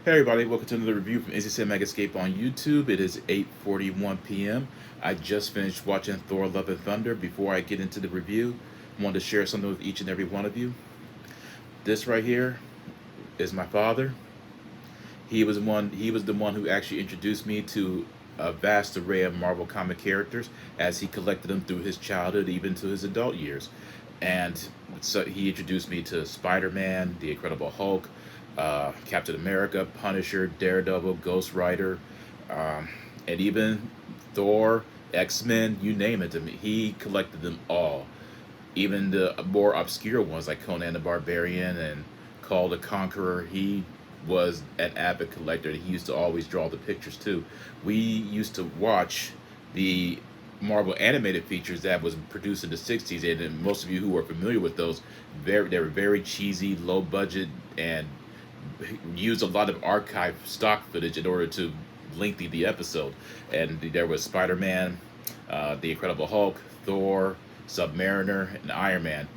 Hey everybody, welcome to another review from NC Cinematic Escape on YouTube. It is 8:41 p.m. I just finished watching Thor Love and Thunder. Before I get into the review, I wanted to share something with each and every one of you. This right here is my father. He was the one who actually introduced me to a vast array of Marvel comic characters as he collected them through his childhood even to his adult years. And so he introduced me to Spider-Man, the Incredible Hulk, Captain America, Punisher, Daredevil, Ghost Rider, and even Thor, X-Men, you name it to me. He collected them all. Even the more obscure ones like Conan the Barbarian and Call the Conqueror. He was an avid collector. He used to always draw the pictures too. We used to watch the Marvel animated features that was produced in the '60s, and then most of you who are familiar with those, they were very cheesy, low budget, and used a lot of archive stock footage in order to lengthy the episode. And there was Spider-Man, the Incredible Hulk, Thor, Submariner, and Iron Man.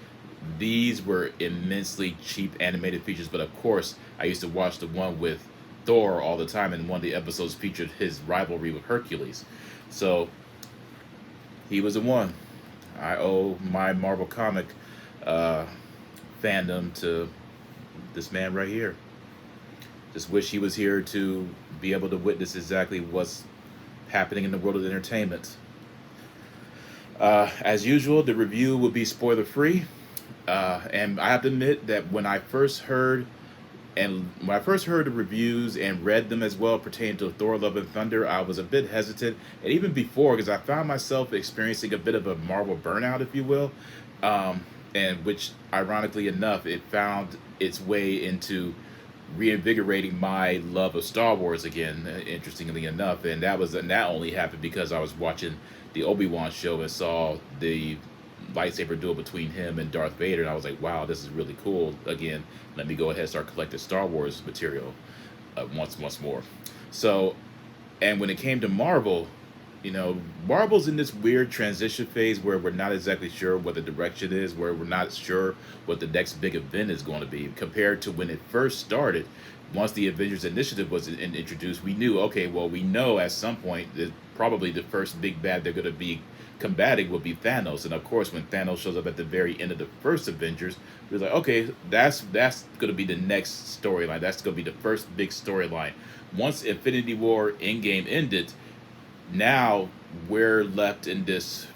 These were immensely cheap animated features, but of course, I used to watch the one with Thor all the time, and one of the episodes featured his rivalry with Hercules. So he was the one. I owe my Marvel comic uh, fandom to this man right here. Just wish he was here to be able to witness exactly what's happening in the world of entertainment. As usual, the review will be spoiler free. And I have to admit that when I first heard the reviews and read them as well pertaining to Thor: Love and Thunder, I was a bit hesitant, and even before, because I found myself experiencing a bit of a Marvel burnout, if you will, and which, ironically enough, it found its way into reinvigorating my love of Star Wars again. Interestingly enough, and that only happened because I was watching the Obi-Wan show and saw the lightsaber duel between him and Darth Vader, and I was like, wow, this is really cool. Again, let me go ahead and start collecting Star Wars material once more. So, and when it came to Marvel, Marvel's in this weird transition phase where we're not exactly sure what the direction is, where we're not sure what the next big event is going to be. Compared to when it first started, once the Avengers Initiative was introduced, we knew, okay, well, we know at some point that probably the first big bad they're going to be combating will be Thanos. And of course, when Thanos shows up at the very end of the first Avengers, we're like, okay, that's going to be the next storyline. That's going to be the first big storyline. Once Infinity War Endgame ended, now we're left in this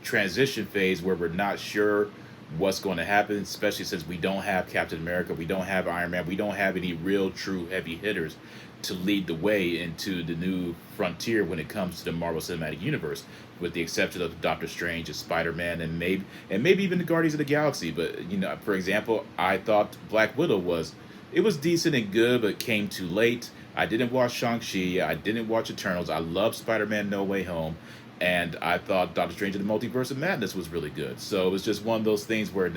transition phase where we're not sure what's going to happen, especially since we don't have Captain America, we don't have Iron Man, we don't have any real true heavy hitters to lead the way into the new frontier when it comes to the Marvel Cinematic Universe, with the exception of Doctor Strange and Spider-Man and maybe even the Guardians of the Galaxy. But for example, I thought Black Widow was decent and good, but came too late. I didn't watch Shang-Chi. I didn't watch Eternals. I love Spider-Man No Way Home. And I thought Doctor Strange and the Multiverse of Madness was really good. So it was just one of those things where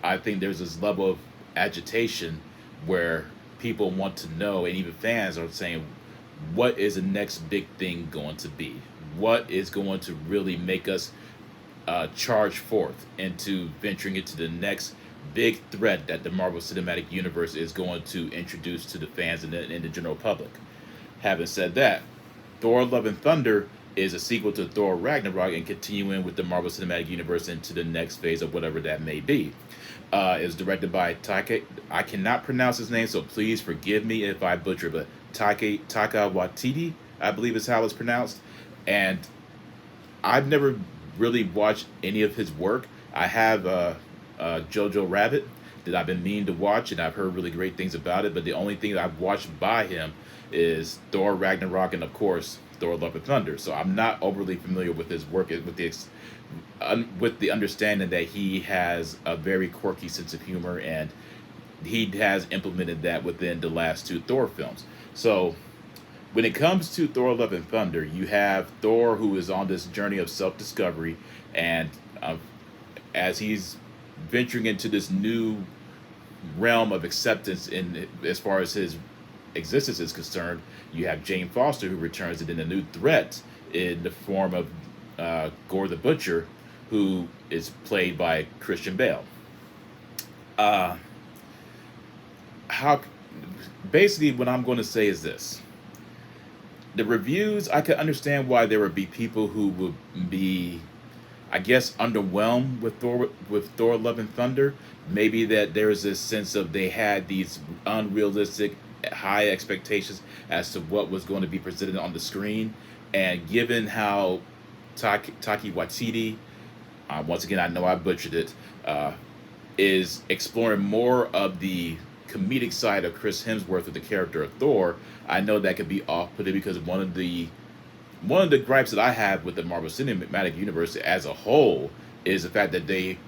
I think there's this level of agitation where people want to know, and even fans are saying, what is the next big thing going to be? What is going to really make us charge forth into venturing into the next big threat that the Marvel Cinematic Universe is going to introduce to the fans and the general public? Having said that, Thor: Love and Thunder is a sequel to Thor Ragnarok and continuing with the Marvel Cinematic Universe into the next phase of whatever that may be. It was directed by Taika. I cannot pronounce his name, so please forgive me if I butcher, but Taika Waititi, I believe is how it's pronounced. And I've never really watched any of his work. I have Jojo Rabbit that I've been meaning to watch, and I've heard really great things about it. But the only thing that I've watched by him is Thor Ragnarok and, of course, Thor: Love and Thunder. So I'm not overly familiar with his work, with the understanding that he has a very quirky sense of humor, and he has implemented that within the last two Thor films. So when it comes to Thor: Love and Thunder, you have Thor, who is on this journey of self-discovery, and as he's venturing into this new realm of acceptance in as far as his existence is concerned, you have Jane Foster who returns, and then a new threat in the form of Gore the Butcher, who is played by Christian Bale. Uh, how? Basically, what I'm going to say is this: the reviews, I can understand why there would be people who would be, I guess, underwhelmed with Thor: Love and Thunder. Maybe that there's this sense of they had these unrealistic high expectations as to what was going to be presented on the screen, and given how Taki Watiti, once again I know I butchered it, uh, is exploring more of the comedic side of Chris Hemsworth with the character of Thor, I know that could be off-putting because one of the gripes that I have with the Marvel Cinematic Universe as a whole is the fact that they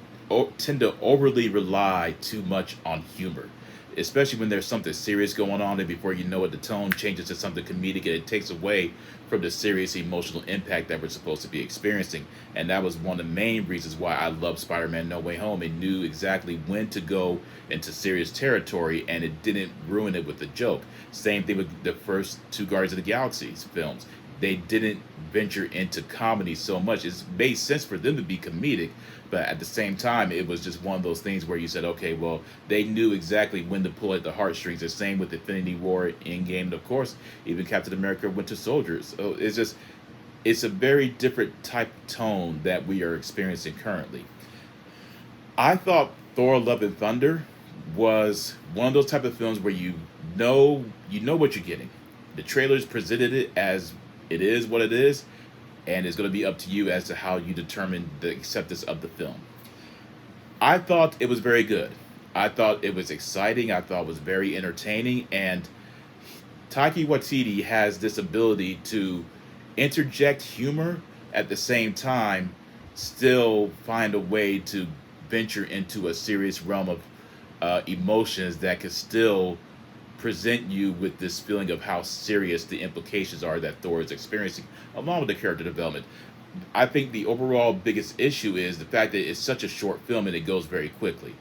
tend to overly rely too much on humor, especially when there's something serious going on, and before you know it, the tone changes to something comedic, and it takes away from the serious emotional impact that we're supposed to be experiencing. And that was one of the main reasons why I love Spider-Man: No Way Home. It knew exactly when to go into serious territory, and it didn't ruin it with a joke. Same thing with the first two Guardians of the Galaxy films. They didn't venture into comedy so much. It made sense for them to be comedic, but at the same time, it was just one of those things where you said, okay, well, they knew exactly when to pull at the heartstrings. The same with Infinity War, Endgame, and of course, even Captain America: Winter Soldier. So it's a very different type of tone that we are experiencing currently. I thought Thor: Love and Thunder was one of those type of films where you know what you're getting. The trailers presented it as it is what it is, and it's going to be up to you as to how you determine the acceptance of the film. I thought it was very good. I thought it was exciting. I thought it was very entertaining, and Taiki Watiti has this ability to interject humor at the same time, still find a way to venture into a serious realm of emotions that could still present you with this feeling of how serious the implications are that Thor is experiencing, along with the character development. I think the overall biggest issue is the fact that it's such a short film and it goes very quickly.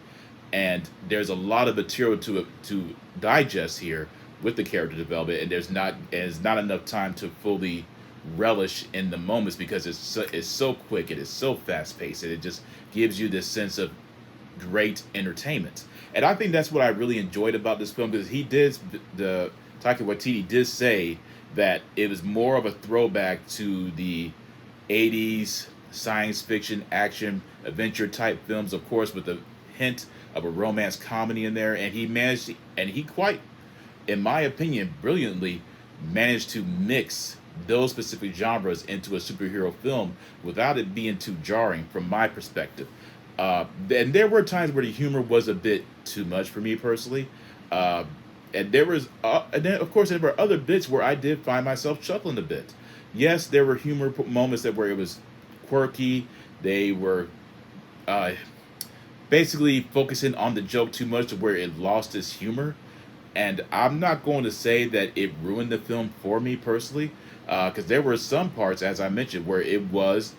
And there's a lot of material to digest here with the character development, and there's not enough time to fully relish in the moments because it's so quick, it is so fast paced, and it just gives you this sense of great entertainment. And I think that's what I really enjoyed about this film because the Taika Waititi did say that it was more of a throwback to the 80s science fiction action adventure type films, of course, with a hint of a romance comedy in there. And he quite, in my opinion, brilliantly managed to mix those specific genres into a superhero film without it being too jarring from my perspective. And there were times where the humor was a bit too much for me personally. Uh, and then of course there were other bits where I did find myself chuckling a bit. Yes, there were moments that where it was quirky. They were uh, basically focusing on the joke too much to where it lost its humor. And I'm not going to say that it ruined the film for me personally, because there were some parts, as I mentioned, where it was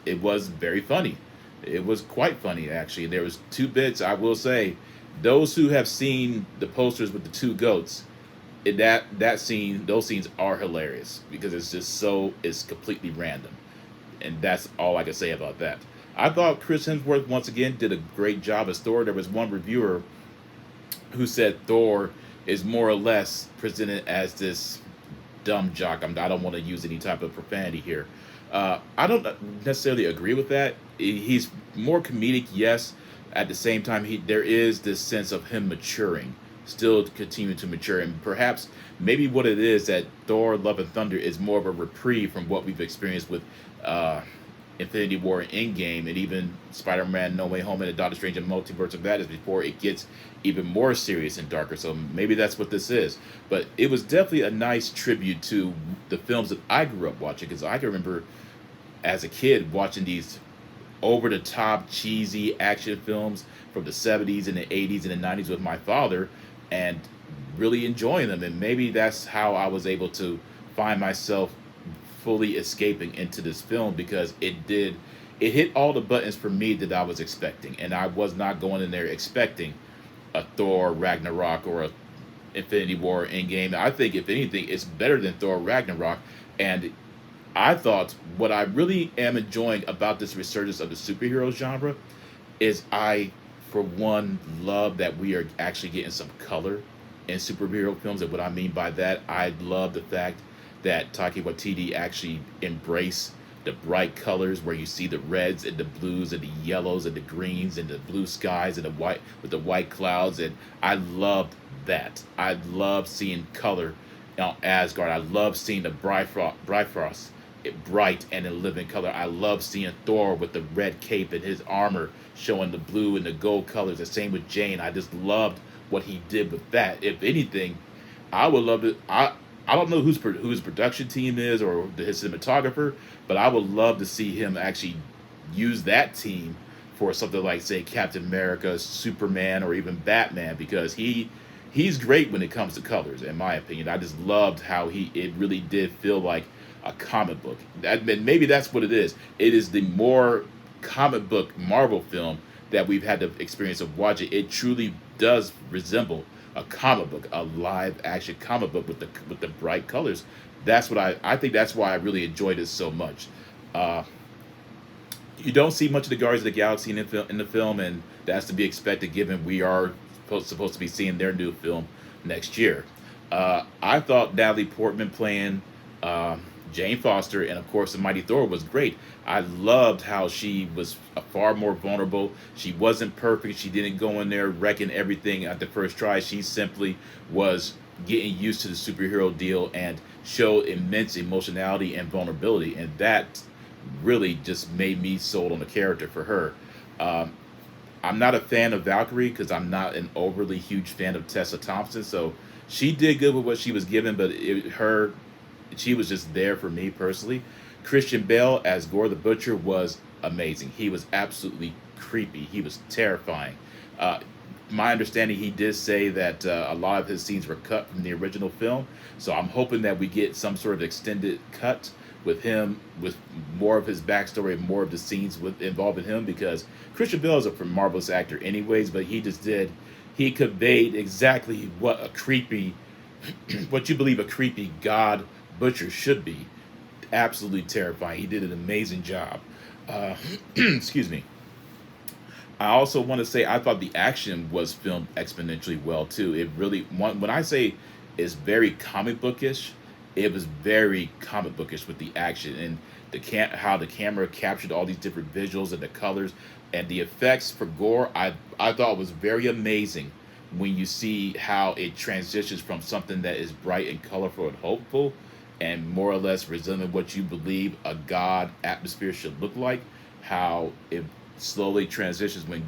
very funny. It was quite funny actually. There was two bits I will say. Those who have seen the posters with the two goats, those scenes are hilarious because it's completely random, and that's all I can say about that. I thought Chris Hemsworth once again did a great job as Thor. There was one reviewer who said Thor is more or less presented as this dumb jock. I don't want to use any type of profanity here. I don't necessarily agree with that. He's more comedic, yes. At the same time, there is this sense of him maturing, still continuing to mature, and perhaps maybe what it is that Thor: Love and Thunder is more of a reprieve from what we've experienced with uh, Infinity War and Endgame, and even Spider-Man: No Way Home and the Doctor Strange and Multiverse of That is before it gets even more serious and darker. So maybe that's what this is. But it was definitely a nice tribute to the films that I grew up watching, because I can remember as a kid watching these over the top cheesy action films from the 70s and the 80s and the 90s with my father, and really enjoying them. And maybe that's how I was able to find myself fully escaping into this film, because it hit all the buttons for me that I was expecting, and I was not going in there expecting a Thor Ragnarok or a Infinity War Endgame. I think if anything, it's better than Thor Ragnarok. And I thought what I really am enjoying about this resurgence of the superhero genre is, I, for one, love that we are actually getting some color in superhero films. And what I mean by that, I love the fact that Taika Waititi actually embraced the bright colors where you see the reds and the blues and the yellows and the greens and the blue skies and the white with the white clouds. And I loved that. I love seeing color on Asgard. I love seeing the Bifrost bright and in living color. I love seeing Thor with the red cape and his armor showing the blue and the gold colors. The same with Jane. I just loved what he did with that. If anything, I would love to. I don't know who his production team is or his cinematographer, but I would love to see him actually use that team for something like, say, Captain America, Superman, or even Batman, because he's great when it comes to colors. In my opinion, I just loved how it really did feel like a comic book. Maybe that's what it is. It is the more comic book Marvel film that we've had the experience of watching. It truly does resemble a comic book, a live action comic book with the bright colors. That's what I think. That's why I really enjoyed it so much. Uh, you don't see much of the Guardians of the Galaxy in the film, and that's to be expected given we are supposed to be seeing their new film next year. I thought Natalie Portman playing uh, Jane Foster and of course the Mighty Thor was great. I loved how she was far more vulnerable. She wasn't perfect. She didn't go in there wrecking everything at the first try. She simply was getting used to the superhero deal and showed immense emotionality and vulnerability, and that really just made me sold on the character for her. Um, I'm not a fan of Valkyrie because I'm not an overly huge fan of Tessa Thompson. So she did good with what she was given, but she was just there for me personally. Christian Bale as Gore the Butcher was amazing. He was absolutely creepy. He was terrifying. Uh, my understanding, he did say that a lot of his scenes were cut from the original film. So I'm hoping that we get some sort of extended cut with him, with more of his backstory, more of the scenes involving him, because Christian Bale is a marvelous actor, anyways. But he conveyed exactly what a creepy, what you believe a creepy God Butcher should be. Absolutely terrifying. He did an amazing job. Uh, excuse me. I also want to say I thought the action was filmed exponentially well too. It really, when I say it's very comic bookish, it was very comic bookish with the action and how the camera captured all these different visuals and the colors and the effects for Gore. I thought was very amazing when you see how it transitions from something that is bright and colorful and hopeful and more or less resembling what you believe a god atmosphere should look like, how it slowly transitions when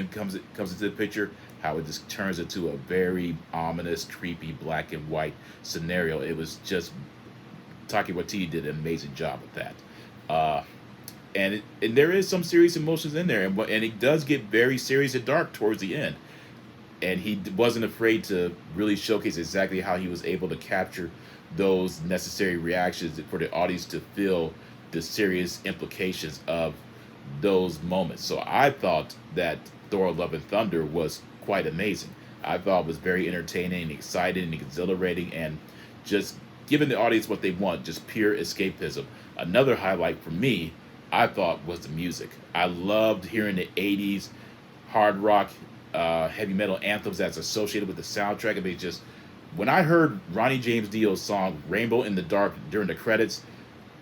comes into the picture, how it just turns into a very ominous, creepy black and white scenario. It was just Taki Waititi did an amazing job with that. Uh, and there is some serious emotions in there, and it does get very serious and dark towards the end. And he wasn't afraid to really showcase exactly how he was able to capture those necessary reactions for the audience to feel the serious implications of those moments. So I thought that Thor: Love and Thunder was quite amazing. I thought it was very entertaining, exciting, and exhilarating, and just giving the audience what they want, just pure escapism. Another highlight for me, I thought, was the music. I loved hearing the 80s hard rock, heavy metal anthems that's associated with the soundtrack. I mean, just when I heard Ronnie James Dio's song Rainbow in the Dark during the credits,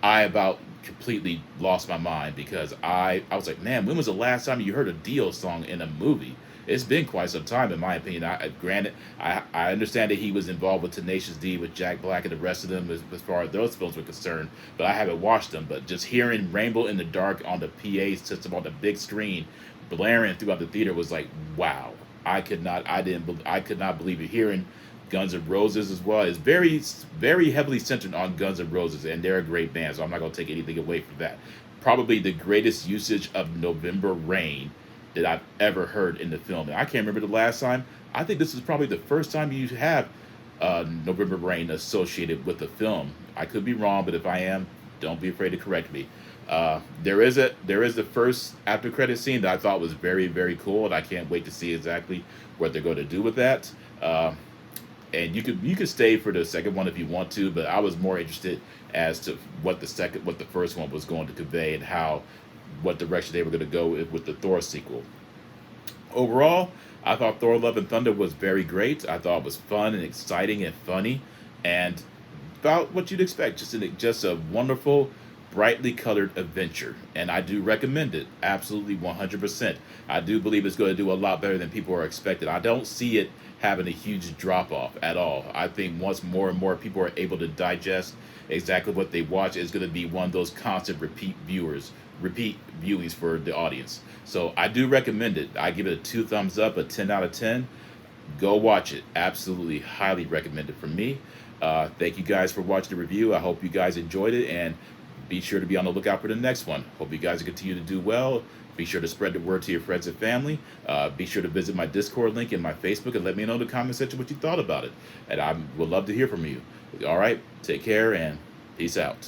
I about completely lost my mind because I was like, man, when was the last time you heard a Dio song in a movie? It's been quite some time, in my opinion. Granted, I understand that he was involved with Tenacious D, with Jack Black, and the rest of them as far as those films were concerned, but I haven't watched them. But just hearing Rainbow in the Dark on the PA system on the big screen, blaring throughout the theater was like, wow. I could not believe it. Hearing Guns N' Roses as well is very, very heavily centered on Guns N' Roses, and they're a great band, so I'm not going to take anything away from that. Probably the greatest usage of November Rain that I've ever heard in the film. And I can't remember the last time. I think this is probably the first time you have November Rain associated with the film. I could be wrong, but if I am, don't be afraid to correct me. There is the first after credit scene that I thought was very, very cool, and I can't wait to see exactly what they're going to do with that. And you could stay for the second one if you want to, but I was more interested as to what the first one was going to convey and what direction they were going to go with the Thor sequel. Overall, I thought Thor: Love and Thunder was very great. I thought it was fun and exciting and funny, and about what you'd expect. Just a wonderful, brightly colored adventure, and I do recommend it. Absolutely, 100%. I do believe it's going to do a lot better than people are expecting. I don't see it having a huge drop off at all. I think once more and more people are able to digest exactly what they watch, it's going to be one of those constant repeat viewings for the audience. So I do recommend it. I give it a 2 thumbs up, a 10 out of 10. Go watch it. Absolutely, highly recommended from me. Thank you guys for watching the review. I hope you guys enjoyed it, and be sure to be on the lookout for the next one. Hope you guys continue to do well. Be sure to spread the word to your friends and family. Be sure to visit my Discord link and my Facebook and let me know in the comment section what you thought about it. And I would love to hear from you. All right, take care and peace out.